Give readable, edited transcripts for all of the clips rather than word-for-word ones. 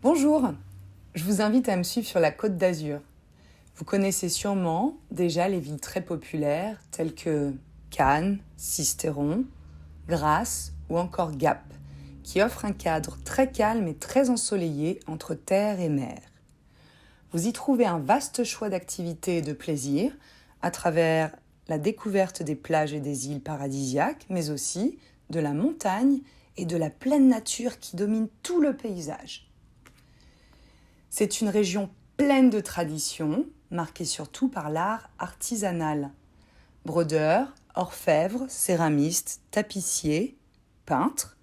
Bonjour, je vous invite à me suivre sur la Côte d'Azur. Vous connaissez sûrement déjà les villes très populaires telles que Cannes, Sisteron, Grasse ou encore Gap, qui offrent un cadre très calme et très ensoleillé entre terre et mer. Vous y trouvez un vaste choix d'activités et de plaisirs à travers la découverte des plages et des îles paradisiaques, mais aussi de la montagne et de la pleine nature qui domine tout le paysage. C'est une région pleine de traditions, marquée surtout par l'art artisanal. Brodeurs, orfèvres, céramistes, tapissiers, peintres,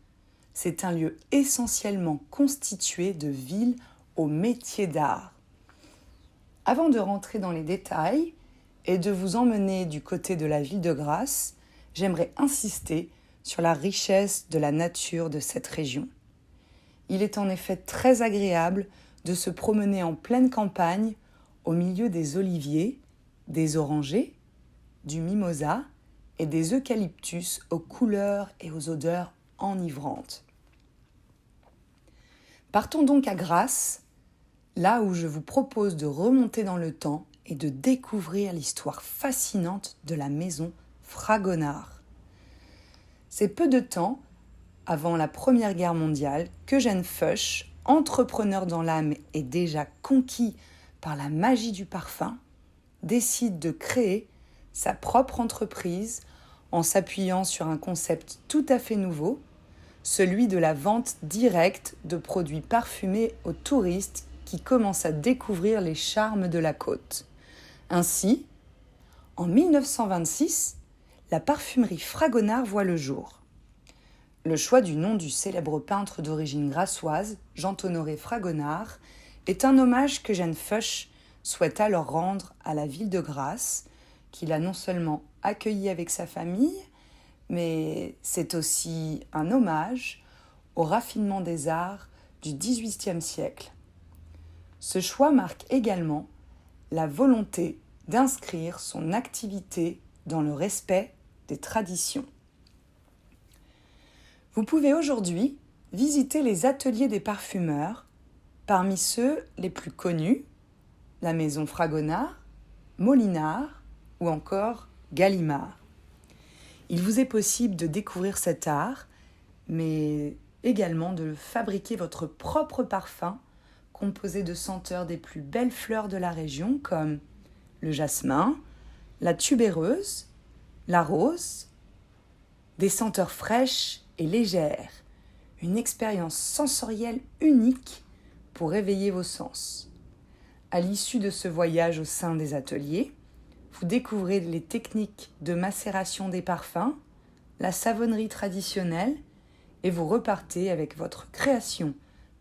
c'est un lieu essentiellement constitué de villes aux métiers d'art. Avant de rentrer dans les détails et de vous emmener du côté de la ville de Grasse, j'aimerais insister sur la richesse de la nature de cette région. Il est en effet très agréable de se promener en pleine campagne au milieu des oliviers, des orangers, du mimosa et des eucalyptus aux couleurs et aux odeurs enivrantes. Partons donc à Grasse, là où je vous propose de remonter dans le temps et de découvrir l'histoire fascinante de la maison Fragonard. C'est peu de temps avant la Première Guerre mondiale qu'Eugène Fuchs, entrepreneur dans l'âme et déjà conquis par la magie du parfum, décide de créer sa propre entreprise en s'appuyant sur un concept tout à fait nouveau, celui de la vente directe de produits parfumés aux touristes qui commencent à découvrir les charmes de la côte. Ainsi, en 1926, la parfumerie Fragonard voit le jour. Le choix du nom du célèbre peintre d'origine grassoise, Jean-Honoré Fragonard, est un hommage qu'Eugène Fuchs souhaite alors rendre à la ville de Grasse, qu'il a non seulement accueilli avec sa famille, mais c'est aussi un hommage au raffinement des arts du XVIIIe siècle. Ce choix marque également la volonté d'inscrire son activité dans le respect des traditions. Vous pouvez aujourd'hui visiter les ateliers des parfumeurs, parmi ceux les plus connus, la maison Fragonard, Molinard ou encore Gallimard. Il vous est possible de découvrir cet art, mais également de fabriquer votre propre parfum composé de senteurs des plus belles fleurs de la région comme le jasmin, la tubéreuse, la rose, des senteurs fraîches et légères, une expérience sensorielle unique pour réveiller vos sens. À l'issue de ce voyage au sein des ateliers, vous découvrez les techniques de macération des parfums, la savonnerie traditionnelle et vous repartez avec votre création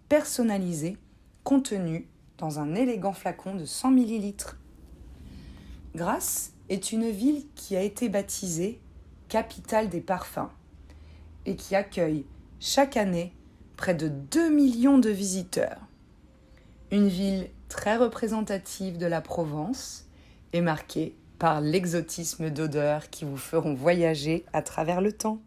personnalisée contenue dans un élégant flacon de 100 ml. Grasse est une ville qui a été baptisée capitale des parfums et qui accueille chaque année près de 2 millions de visiteurs. Une ville très représentative de la Provence et marquée par l'exotisme d'odeurs qui vous feront voyager à travers le temps.